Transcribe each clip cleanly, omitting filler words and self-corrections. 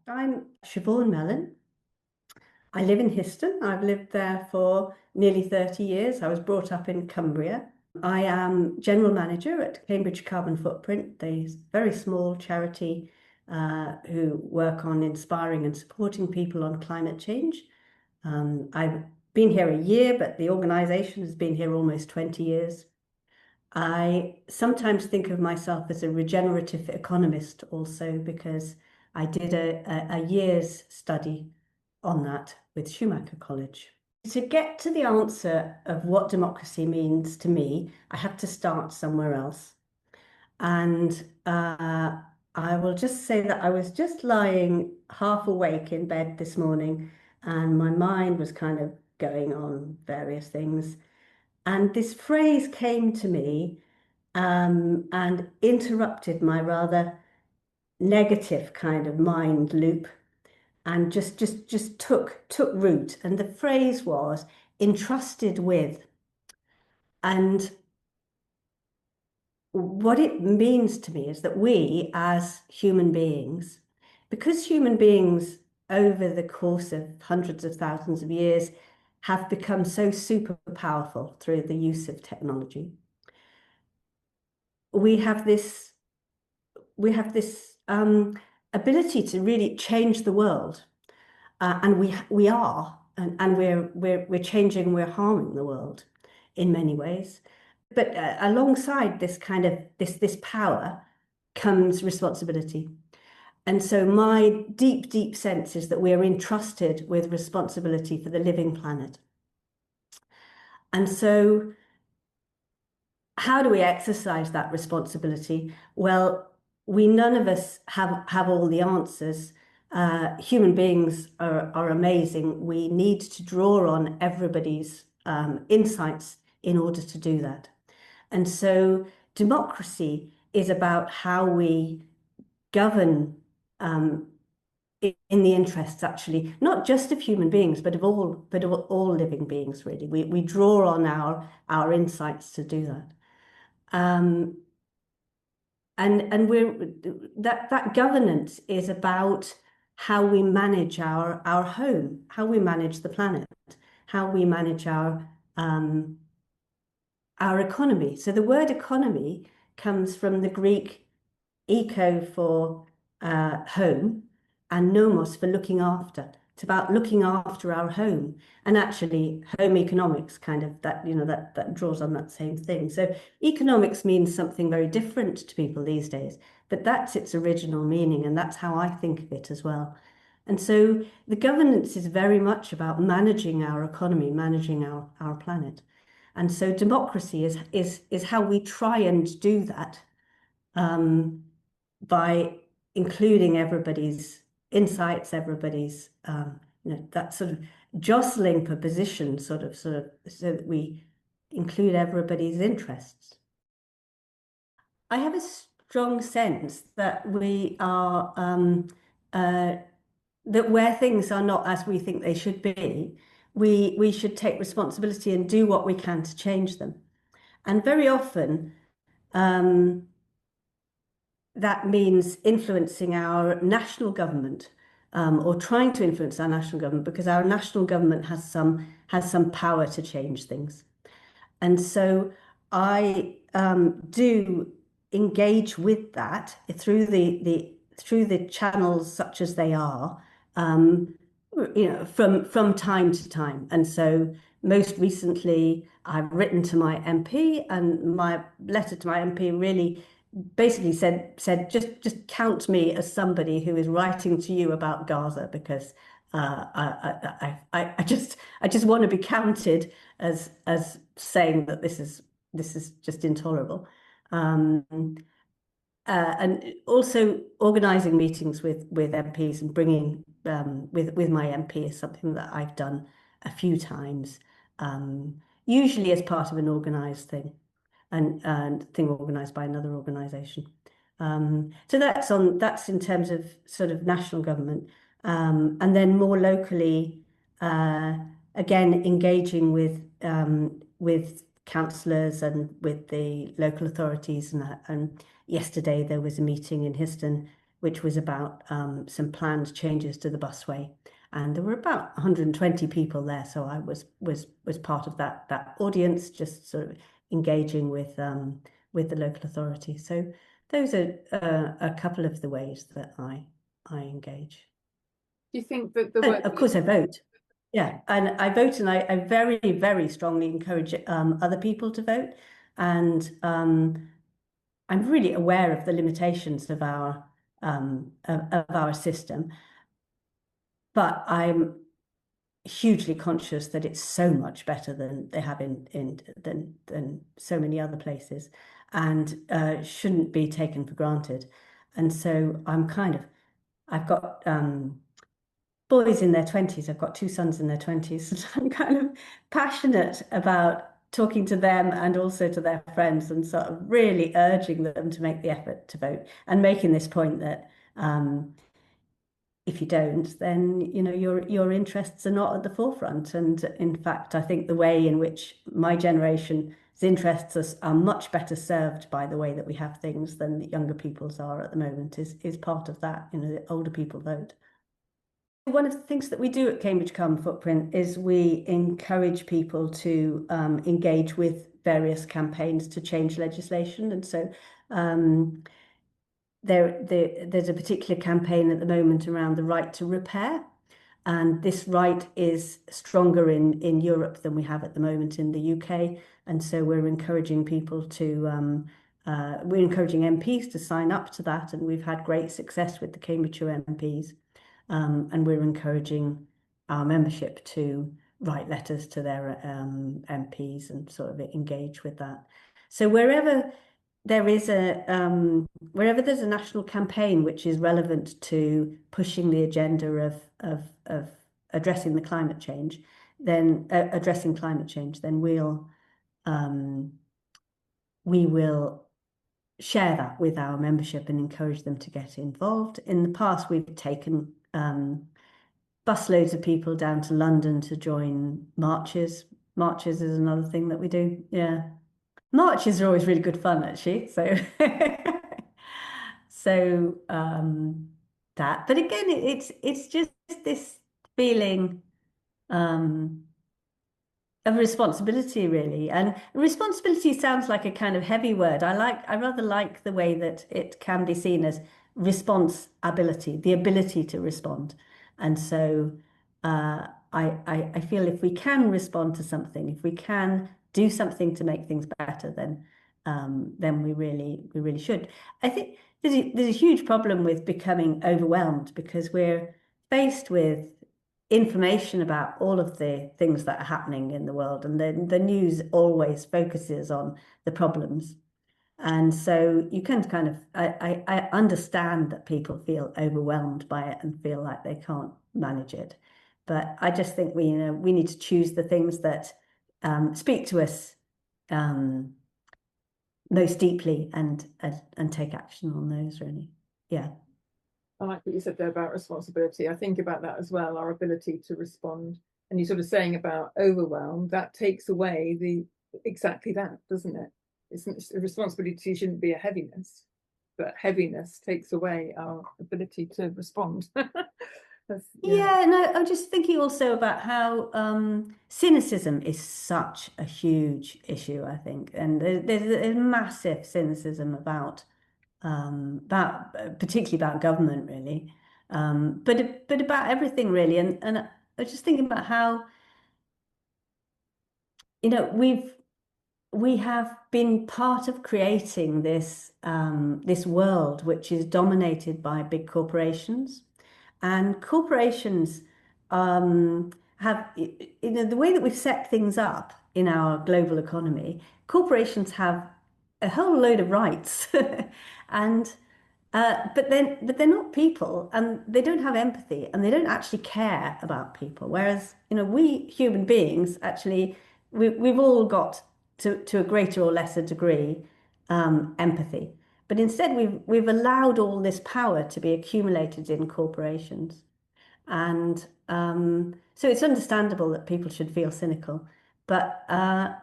I'm Siobhan Mellon. I live in Histon. I've lived there for nearly 30 years. I was brought up in Cumbria. I am General Manager at Cambridge Carbon Footprint, the very small charity who work on inspiring and supporting people on climate change. I've been here a year, but the organisation has been here almost 20 years. I sometimes think of myself as a regenerative economist also because I did a year's study on that with Schumacher College. To get to the answer of what democracy means to me, I have to start somewhere else. And I will just say that I was just lying half awake in bed this morning, and my mind was kind of going on various things. And this phrase came to me and interrupted my rather negative kind of mind loop and just took root. And the phrase was entrusted with. And what it means to me is that we as human beings, because human beings over the course of hundreds of thousands of years have become so super powerful through the use of technology, we have this ability to really change the world, and we are, and we're changing, we're harming the world in many ways. But alongside this kind of this power comes responsibility. And so my deep sense is that we're entrusted with responsibility for the living planet. And so how do we exercise that responsibility? Well, none of us have all the answers. Human beings are amazing. We need to draw on everybody's insights in order to do that. And so democracy is about how we govern in the interests, actually, not just of human beings, but of all living beings, really. We draw on our insights to do that. And that governance is about how we manage our home, how we manage the planet, how we manage our economy. So the word economy comes from the Greek eco for home and nomos for looking after. It's about looking after our home, and actually home economics kind of that draws on that same thing. So economics means something very different to people these days, but that's its original meaning, and that's how I think of it as well. And so the governance is very much about managing our economy, managing our planet. And so democracy is how we try and do that by including everybody's insights, everybody's that sort of jostling for position, sort of so that we include everybody's interests. I have a strong sense that we are that where things are not as we think they should be, we should take responsibility and do what we can to change them. And very often, that means influencing our national government, or trying to influence our national government, because our national government has some power to change things. And so I do engage with that through the channels such as they are, from time to time. And so most recently, I've written to my MP, and my letter to my MP really basically said just count me as somebody who is writing to you about Gaza, because I just want to be counted as saying that this is just intolerable. And also organising meetings with MPs and bringing with my MP is something that I've done a few times, usually as part of an organised thing, and thing organised by another organisation. So that's in terms of sort of national government, and then more locally, again engaging with councillors and with the local authorities, and yesterday there was a meeting in Histon which was about some planned changes to the busway. And there were about 120 people there, so I was part of that audience, just sort of engaging with the local authority. So those are a couple of the ways that I engage. Do you think that the And work? of course, I vote. Yeah, and I vote, and I very, very strongly encourage other people to vote. And I'm really aware of the limitations of our system, but I'm hugely conscious that it's so much better than they have than so many other places, and shouldn't be taken for granted. And so I've got boys in their 20s. I've got two sons in their 20s. And I'm kind of passionate about talking to them and also to their friends and sort of really urging them to make the effort to vote and making this point that if you don't, then your interests are not at the forefront. And in fact, I think the way in which my generation's interests are much better served by the way that we have things than the younger people's are at the moment is part of that. The older people vote. One of the things that we do at Cambridge Carbon Footprint is we encourage people to engage with various campaigns to change legislation. And so there's a particular campaign at the moment around the right to repair. And this right is stronger in Europe than we have at the moment in the UK. And so we're encouraging people to, we're encouraging MPs to sign up to that. And we've had great success with the Cambridgeshire MPs. And we're encouraging our membership to write letters to their MPs and sort of engage with that. So wherever there's a national campaign which is relevant to pushing the agenda of addressing the climate change, then addressing climate change, then we will share that with our membership and encourage them to get involved. In the past, we've taken busloads of people down to London to join marches. Marches is another thing that we do. Yeah. Marches are always really good fun, actually. So, that. But again, it's just this feeling of responsibility, really. And responsibility sounds like a kind of heavy word. I rather like the way that it can be seen as responsibility, the ability to respond. And so I feel if we can respond to something, if we can do something to make things better, then we really should. I think there's a huge problem with becoming overwhelmed because we're faced with information about all of the things that are happening in the world, and then the news always focuses on the problems. And so you can kind of, I understand that people feel overwhelmed by it and feel like they can't manage it. But I just think we need to choose the things that speak to us most deeply and take action on those, really. Yeah. I like what you said there about responsibility. I think about that as well, our ability to respond. And you're sort of saying about overwhelm, that takes away exactly that, doesn't it? It's a responsibility shouldn't be a heaviness, but heaviness takes away our ability to respond. Yeah, no, I'm just thinking also about how cynicism is such a huge issue, I think. And there's a massive cynicism about particularly about government, really, but about everything, really. And I was just thinking about how, we have been part of creating this world which is dominated by big corporations. And corporations have, the way that we've set things up in our global economy, corporations have a whole load of rights. And but they're not people, and they don't have empathy, and they don't actually care about people. Whereas, we human beings actually, we've all got to a greater or lesser degree empathy. But instead, we've allowed all this power to be accumulated in corporations, and so it's understandable that people should feel cynical. But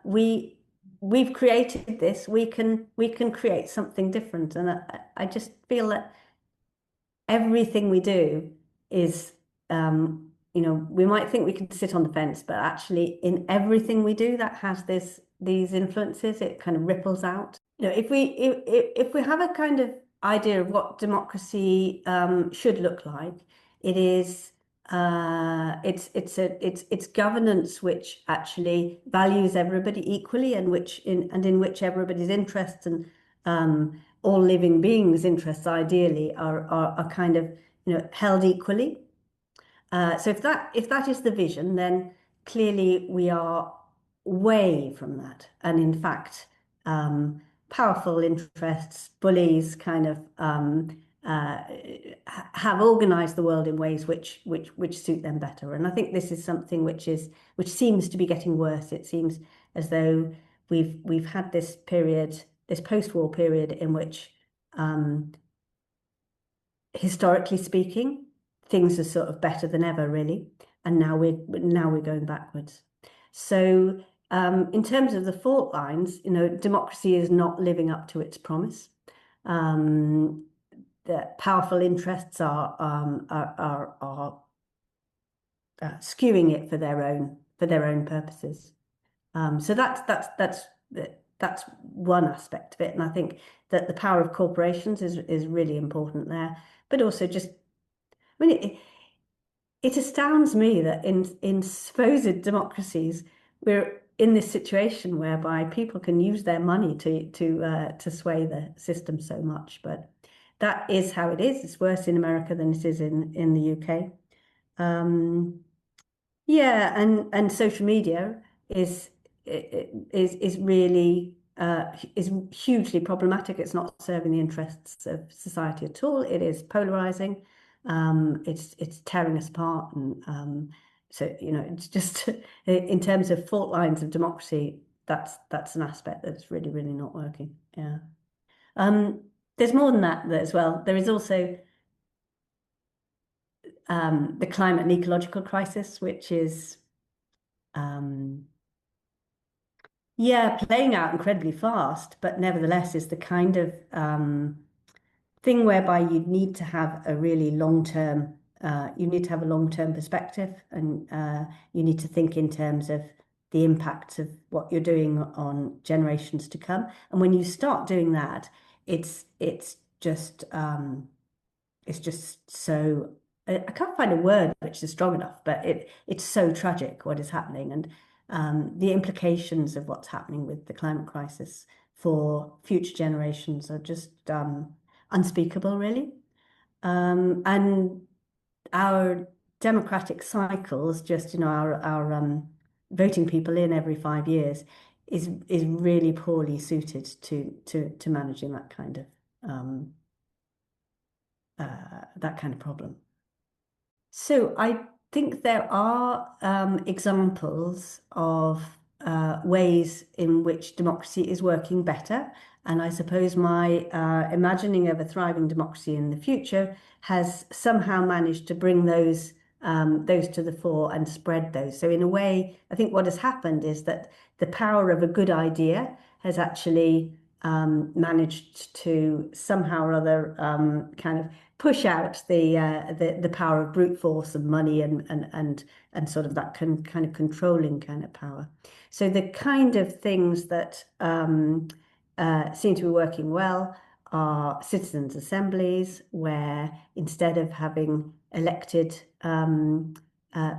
we've created this. We can create something different, and I just feel that everything we do is, we might think we can sit on the fence, but actually in everything we do that has these influences, it kind of ripples out. If we have a kind of idea of what democracy should look like, it is it's governance which actually values everybody equally, and in which everybody's interests and all living beings' interests ideally are kind of held equally. So if that is the vision, then clearly we are way from that. And in fact, powerful interests, bullies, kind of have organized the world in ways which suit them better. And I think this is something which seems to be getting worse. It seems as though we've had this period, this post-war period, in which historically speaking, things are sort of better than ever, really, and now we're going backwards. So in terms of the fault lines, democracy is not living up to its promise. The powerful interests are skewing it for their own purposes. So that's one aspect of it, and I think that the power of corporations is really important there. But also just, I mean, it astounds me that in supposed democracies we're in this situation whereby people can use their money to sway the system so much. But that is how it is. It's worse in America than it is in the UK. Yeah, and social media is really is hugely problematic. It's not serving the interests of society at all. It is polarizing. It's tearing us apart, and so it's just in terms of fault lines of democracy, that's an aspect that's really not working. Yeah. There's more than that as well. There is also the climate and ecological crisis, which is playing out incredibly fast, but nevertheless is the kind of thing whereby you need to have a really long-term perspective, and you need to think in terms of the impact of what you're doing on generations to come. And when you start doing that, it's just so, I can't find a word which is strong enough, but it's so tragic what is happening, and the implications of what's happening with the climate crisis for future generations are just unspeakable, really. And our democratic cycles, just our voting people in every 5 years, is really poorly suited to managing that kind of problem. So I think there are examples of ways in which democracy is working better. And I suppose my imagining of a thriving democracy in the future has somehow managed to bring those to the fore and spread those. So in a way, I think what has happened is that the power of a good idea has actually managed to somehow or other kind of push out the power of brute force and money and sort of that kind of controlling kind of power. So the kind of things that seem to be working well are citizens' assemblies, where instead of having elected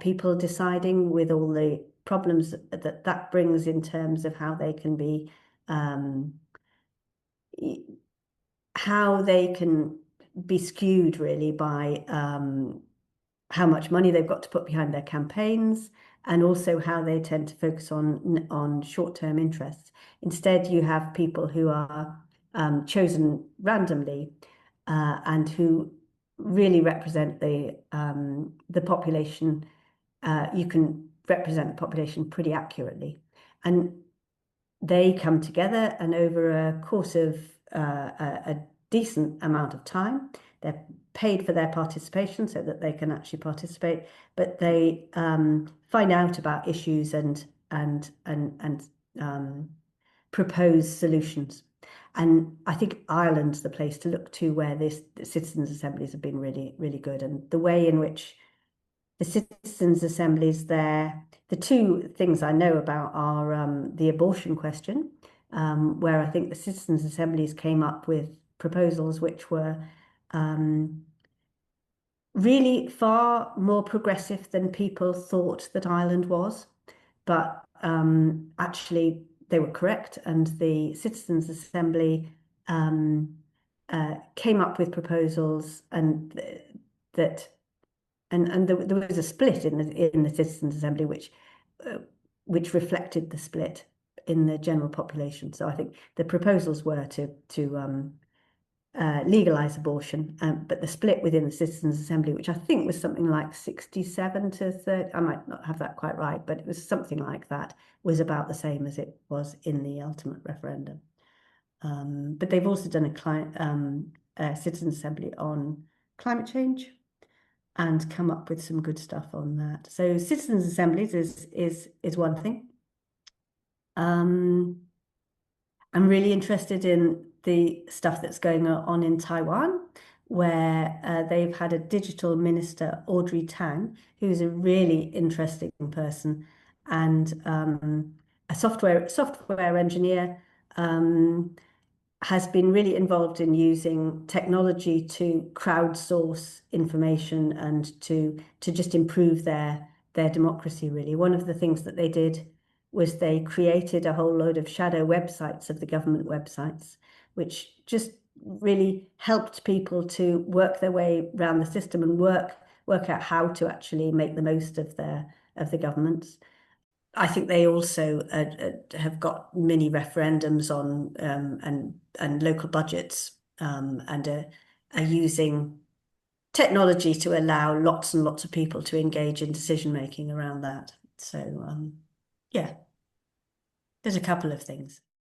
people deciding with all the problems that brings in terms of how they can be skewed really by how much money they've got to put behind their campaigns, and also how they tend to focus on short-term interests. Instead, you have people who are chosen randomly and who really represent the population. You can represent the population pretty accurately, and they come together, and over a course of a decent amount of time, they're paid for their participation so that they can actually participate, but they find out about issues and propose solutions. And I think Ireland's the place to look to where the citizens' assemblies have been really, really good. And the way in which the citizens' assemblies there, the two things I know about are the abortion question, where I think the citizens' assemblies came up with proposals which were really far more progressive than people thought that Ireland was. But actually, they were correct, and the Citizens' Assembly came up with proposals, and that there was a split in the Citizens' Assembly, which reflected the split in the general population. So I think the proposals were to legalise abortion, but the split within the Citizens' Assembly, which I think was something like 67 to 30, I might not have that quite right, but it was something like that, was about the same as it was in the ultimate referendum. But they've also done a Citizens' Assembly on climate change and come up with some good stuff on that. So Citizens' Assemblies is one thing. I'm really interested in the stuff that's going on in Taiwan, where they've had a digital minister, Audrey Tang, who's a really interesting person, and a software engineer, has been really involved in using technology to crowdsource information and to just improve their democracy, really. One of the things that they did was they created a whole load of shadow websites of the government websites, which just really helped people to work their way around the system and work out how to actually make the most of the governments. I think they also have got mini referendums on and local budgets, and are using technology to allow lots and lots of people to engage in decision making around that. So yeah, there's a couple of things.